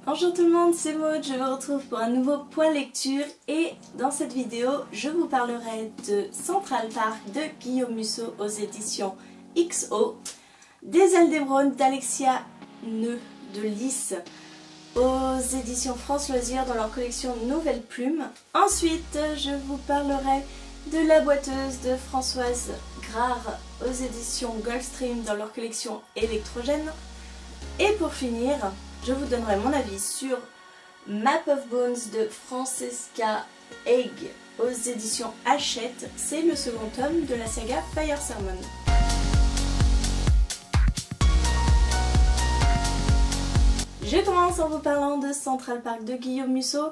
Bonjour tout le monde, c'est Maud, je vous retrouve pour un nouveau point lecture et dans cette vidéo je vous parlerai de Central Park de Guillaume Musso aux éditions XO, des Ailes d'Émeraude d'Alexia Neu de Lys aux éditions France Loisirs dans leur collection Nouvelle Plume. Ensuite je vous parlerai de La Boiteuse de Françoise Grard aux éditions Gulfstream dans leur collection Électrogène. Et pour finir, je vous donnerai mon avis sur Map of Bones de Francesca Haig aux éditions Hachette. C'est le second tome de la saga Fire Sermon. Je commence en vous parlant de Central Park de Guillaume Musso.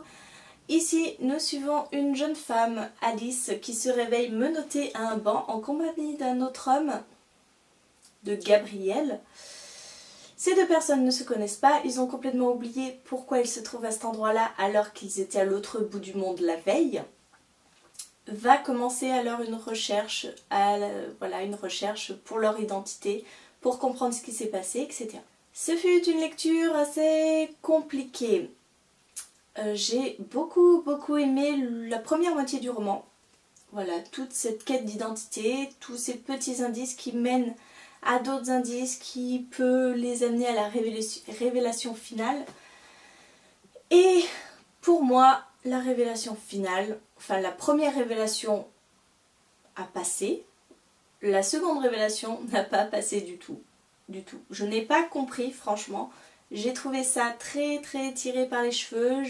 Ici, nous suivons une jeune femme, Alice, qui se réveille menottée à un banc en compagnie d'un autre homme, de Gabriel. Ces deux personnes ne se connaissent pas, ils ont complètement oublié pourquoi ils se trouvent à cet endroit-là alors qu'ils étaient à l'autre bout du monde la veille. Va commencer alors une recherche, une recherche pour leur identité, pour comprendre ce qui s'est passé, etc. Ce fut une lecture assez compliquée. J'ai beaucoup aimé la première moitié du roman. Voilà, toute cette quête d'identité, tous ces petits indices qui mènent à d'autres indices qui peuvent les amener à la révélation finale. Et pour moi, la révélation finale, enfin la première révélation a passé, la seconde révélation n'a pas passé du tout. Je n'ai pas compris, franchement. J'ai trouvé ça très tiré par les cheveux,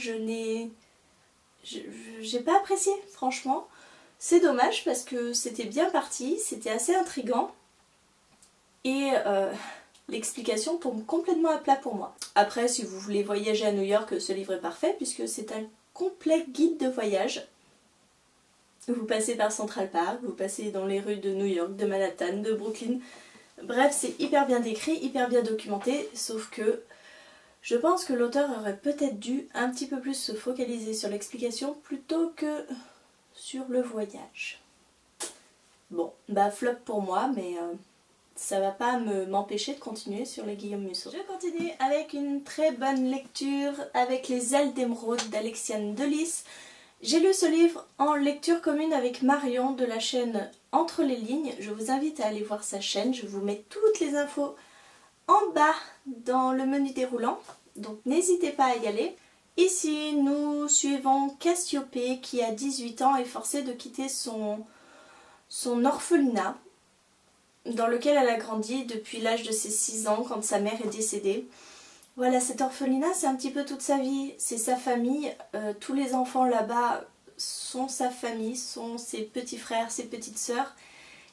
j'ai pas apprécié, franchement. C'est dommage parce que c'était bien parti, c'était assez intriguant. Et l'explication tombe complètement à plat pour moi. Après, si vous voulez voyager à New York, ce livre est parfait puisque c'est un complet guide de voyage. Vous passez par Central Park, vous passez dans les rues de New York, de Manhattan, de Brooklyn. Bref, c'est hyper bien décrit, hyper bien documenté, sauf que je pense que l'auteur aurait peut-être dû un petit peu plus se focaliser sur l'explication plutôt que sur le voyage. Bon, bah flop pour moi, mais ça va pas m'empêcher de continuer sur les Guillaume Musso. Je continue avec une très bonne lecture avec Les Ailes d'Émeraude d'Alexia Neu de Lys. J'ai lu ce livre en lecture commune avec Marion de la chaîne Entre les lignes. Je vous invite à aller voir sa chaîne, je vous mets toutes les infos en bas dans le menu déroulant, donc n'hésitez pas à y aller. Ici nous suivons Cassiopée qui a 18 ans est forcée de quitter son orphelinat dans lequel elle a grandi depuis l'âge de ses 6 ans quand sa mère est décédée. Voilà, cet orphelinat c'est un petit peu toute sa vie, c'est sa famille, tous les enfants là-bas sont sa famille, sont ses petits frères, ses petites sœurs.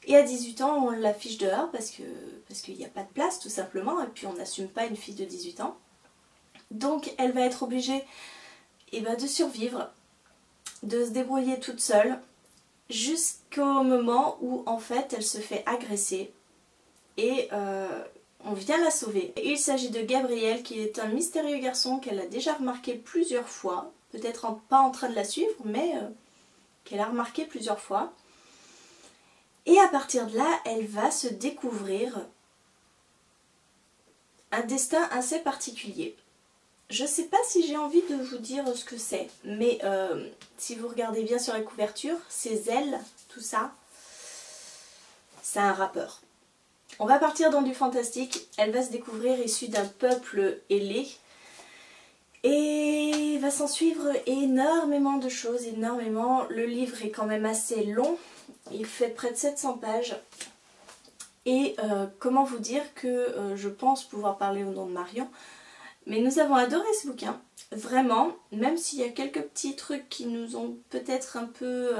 Et à 18 ans on la fiche dehors parce qu'il n'y a pas de place tout simplement et puis on n'assume pas une fille de 18 ans. Donc elle va être obligée de survivre, de se débrouiller toute seule, jusqu'au moment où en fait elle se fait agresser et on vient la sauver. Il s'agit de Gabriel qui est un mystérieux garçon qu'elle a déjà remarqué plusieurs fois, peut-être pas en train de la suivre mais qu'elle a remarqué plusieurs fois. Et à partir de là elle va se découvrir un destin assez particulier. Je sais pas si j'ai envie de vous dire ce que c'est, mais si vous regardez bien sur la couverture, ses ailes, tout ça, c'est un rappeur. On va partir dans du fantastique, elle va se découvrir issue d'un peuple ailé, et il va s'en suivre énormément de choses, énormément. Le livre est quand même assez long, il fait près de 700 pages, et comment vous dire que je pense pouvoir parler au nom de Marion. Mais nous avons adoré ce bouquin, vraiment, même s'il y a quelques petits trucs qui nous ont peut-être un peu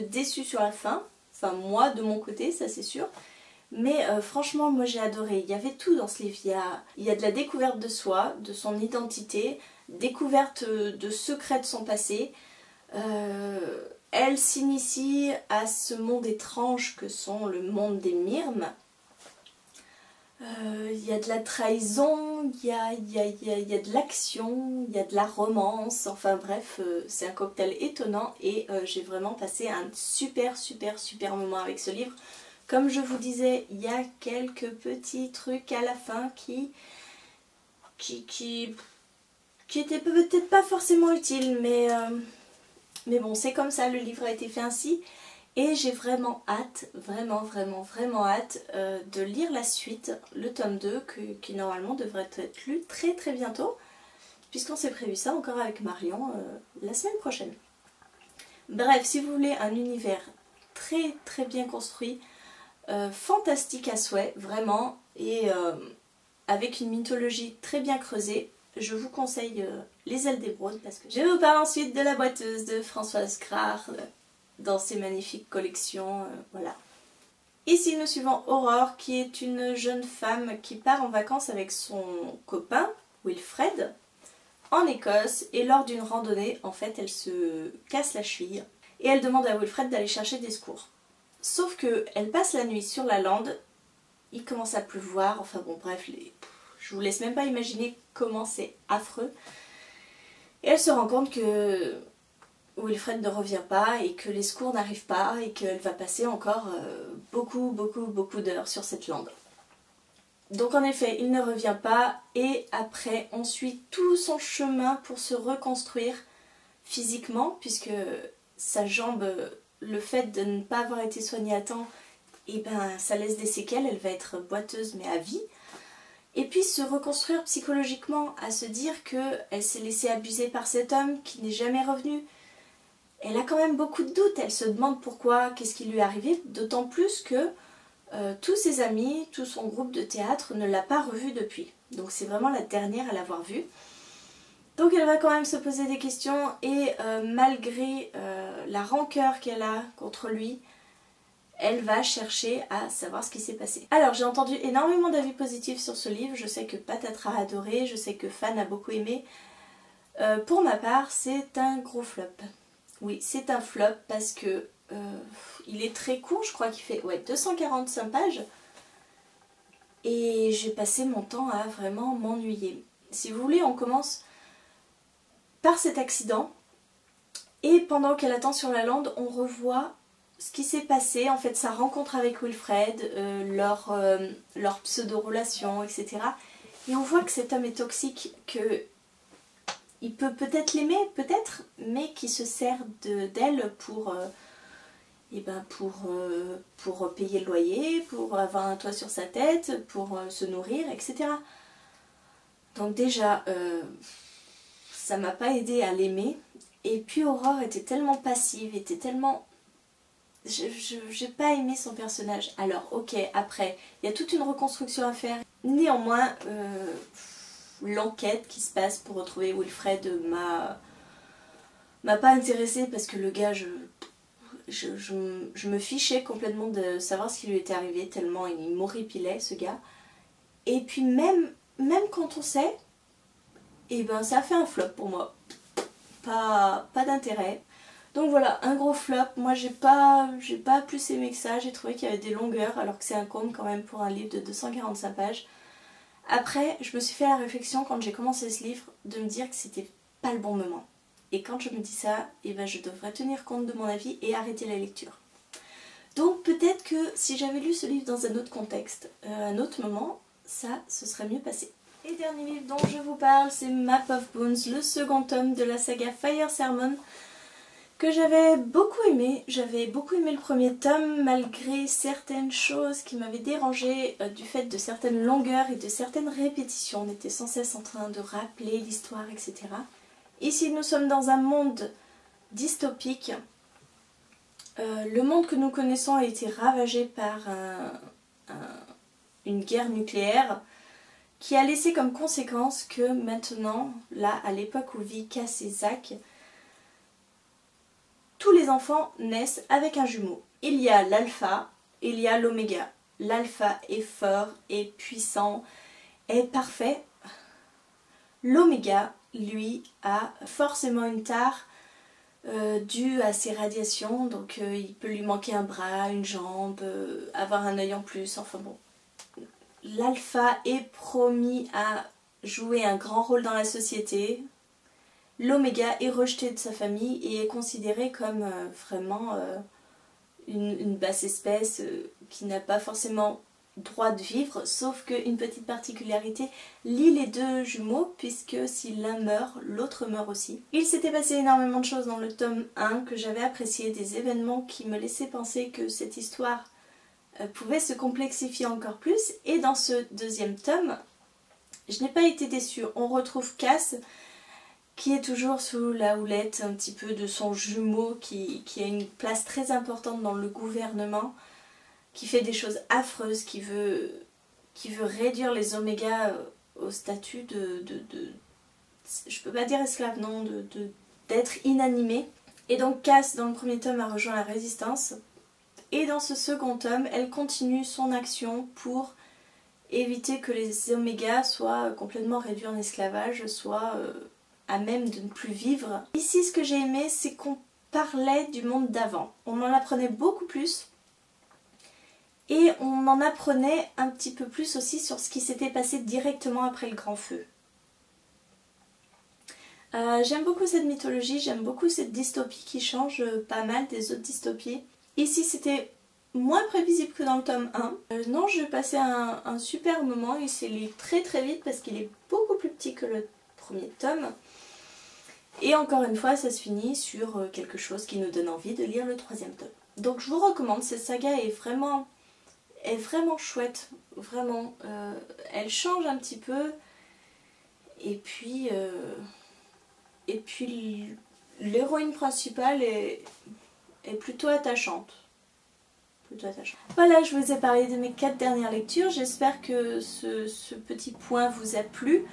déçus sur la fin, enfin moi de mon côté, ça c'est sûr, mais franchement moi j'ai adoré, il y avait tout dans ce livre, il y a de la découverte de soi, de son identité, découverte de secrets de son passé, elle s'initie à ce monde étrange que sont le monde des myrmes. Il y a de la trahison, il y a de l'action, il y a de la romance, enfin bref, c'est un cocktail étonnant et j'ai vraiment passé un super moment avec ce livre. Comme je vous disais, il y a quelques petits trucs à la fin qui qui était peut-être pas forcément utile, mais bon, c'est comme ça, le livre a été fait ainsi. Et j'ai vraiment hâte, vraiment hâte de lire la suite, le tome 2, qui normalement devrait être lu très bientôt, puisqu'on s'est prévu ça encore avec Marion la semaine prochaine. Bref, si vous voulez un univers très bien construit, fantastique à souhait, vraiment, et avec une mythologie très bien creusée, je vous conseille Les Ailes d'Émeraude, parce que je vous parle ensuite de La Boiteuse de Françoise Crart, dans ses magnifiques collections, voilà. Ici nous suivons Aurore, qui est une jeune femme qui part en vacances avec son copain Wilfred en Écosse, et lors d'une randonnée, en fait, elle se casse la cheville et elle demande à Wilfred d'aller chercher des secours. Sauf que elle passe la nuit sur la lande, il commence à pleuvoir, enfin bon bref, je vous laisse même pas imaginer comment c'est affreux. Et elle se rend compte que Wilfred ne revient pas et que les secours n'arrivent pas et qu'elle va passer encore beaucoup d'heures sur cette lande. Donc en effet, il ne revient pas et après on suit tout son chemin pour se reconstruire physiquement, puisque sa jambe, le fait de ne pas avoir été soignée à temps, et ben ça laisse des séquelles, elle va être boiteuse mais à vie. Et puis se reconstruire psychologiquement, à se dire qu'elle s'est laissée abuser par cet homme qui n'est jamais revenu. Elle a quand même beaucoup de doutes, elle se demande pourquoi, qu'est-ce qui lui est arrivé, d'autant plus que tous ses amis, tout son groupe de théâtre ne l'a pas revu depuis. Donc c'est vraiment la dernière à l'avoir vu. Donc elle va quand même se poser des questions et malgré la rancœur qu'elle a contre lui, elle va chercher à savoir ce qui s'est passé. Alors j'ai entendu énormément d'avis positifs sur ce livre, je sais que Patatra a adoré, je sais que Fan a beaucoup aimé. Pour ma part, c'est un gros flop. Oui, c'est un flop parce que il est très court, je crois qu'il fait 245 pages. Et j'ai passé mon temps à vraiment m'ennuyer. Si vous voulez, on commence par cet accident. Et pendant qu'elle attend sur la lande, on revoit ce qui s'est passé. En fait, sa rencontre avec Wilfred, leur pseudo-relation, etc. Et on voit que cet homme est toxique, que il peut peut-être l'aimer, peut-être, mais qui se sert d'elle pour payer le loyer, pour avoir un toit sur sa tête, pour se nourrir, etc. Donc déjà, ça m'a pas aidé à l'aimer. Et puis Aurore était tellement passive, était tellement... J'ai pas aimé son personnage. Alors ok, après, il y a toute une reconstruction à faire. Néanmoins, l'enquête qui se passe pour retrouver Wilfred m'a pas intéressée parce que le gars, je me fichais complètement de savoir ce qui lui était arrivé, tellement il m'horripilait ce gars. Et puis même quand on sait, et ben ça a fait un flop pour moi. Pas d'intérêt. Donc voilà, un gros flop. Moi j'ai pas plus aimé que ça, j'ai trouvé qu'il y avait des longueurs alors que c'est un conte quand même pour un livre de 245 pages. Après, je me suis fait la réflexion quand j'ai commencé ce livre de me dire que c'était pas le bon moment. Et quand je me dis ça, eh ben je devrais tenir compte de mon avis et arrêter la lecture. Donc peut-être que si j'avais lu ce livre dans un autre contexte, un autre moment, ça se serait mieux passé. Et le dernier livre dont je vous parle, c'est Map of Bones, le second tome de la saga Fire Sermon, que j'avais beaucoup aimé. J'avais beaucoup aimé le premier tome, malgré certaines choses qui m'avaient dérangée du fait de certaines longueurs et de certaines répétitions. On était sans cesse en train de rappeler l'histoire, etc. Ici, nous sommes dans un monde dystopique. Le monde que nous connaissons a été ravagé par une guerre nucléaire qui a laissé comme conséquence que maintenant, là, à l'époque où vit Cass et Zack, tous les enfants naissent avec un jumeau. Il y a l'alpha, il y a l'oméga. L'alpha est fort, est puissant, est parfait. L'oméga, lui, a forcément une tare due à ses radiations. Donc il peut lui manquer un bras, une jambe, avoir un œil en plus, enfin bon. L'alpha est promis à jouer un grand rôle dans la société. L'oméga est rejeté de sa famille et est considéré comme vraiment une basse espèce qui n'a pas forcément droit de vivre, sauf qu'une petite particularité lie les deux jumeaux, puisque si l'un meurt, l'autre meurt aussi. Il s'était passé énormément de choses dans le tome 1 que j'avais apprécié, des événements qui me laissaient penser que cette histoire pouvait se complexifier encore plus, et dans ce deuxième tome, je n'ai pas été déçue. On retrouve Cass, qui est toujours sous la houlette un petit peu de son jumeau, qui a une place très importante dans le gouvernement, qui fait des choses affreuses, qui veut réduire les Oméga au statut je peux pas dire esclave, non, d'être inanimé. Et donc Cass, dans le premier tome, a rejoint la résistance. Et dans ce second tome, elle continue son action pour éviter que les Oméga soient complètement réduits en esclavage, soient à même de ne plus vivre. Ici, ce que j'ai aimé, c'est qu'on parlait du monde d'avant. On en apprenait beaucoup plus. Et on en apprenait un petit peu plus aussi sur ce qui s'était passé directement après le grand feu. J'aime beaucoup cette mythologie, j'aime beaucoup cette dystopie qui change pas mal des autres dystopies. Ici c'était moins prévisible que dans le tome 1. Non, je passais un super moment, il s'est lu très très vite parce qu'il est beaucoup plus petit que le premier tome. Et encore une fois, ça se finit sur quelque chose qui nous donne envie de lire le troisième tome. Donc je vous recommande, cette saga est vraiment chouette, vraiment. Elle change un petit peu, et puis l'héroïne principale est plutôt attachante. Voilà, je vous ai parlé de mes 4 dernières lectures. J'espère que ce petit point vous a plu,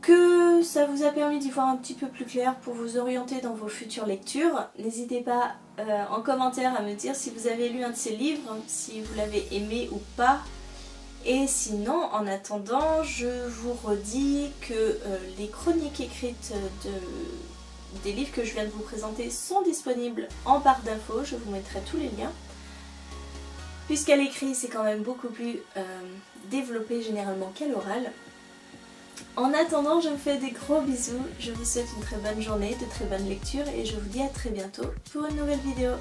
que ça vous a permis d'y voir un petit peu plus clair pour vous orienter dans vos futures lectures. N'hésitez pas en commentaire à me dire si vous avez lu un de ces livres, si vous l'avez aimé ou pas. Et sinon, en attendant, je vous redis que les chroniques écrites des livres que je viens de vous présenter sont disponibles en barre d'infos. Je vous mettrai tous les liens. Puisqu'à l'écrit, c'est quand même beaucoup plus développé généralement qu'à l'oral. En attendant, je vous fais des gros bisous, je vous souhaite une très bonne journée, de très bonnes lectures et je vous dis à très bientôt pour une nouvelle vidéo.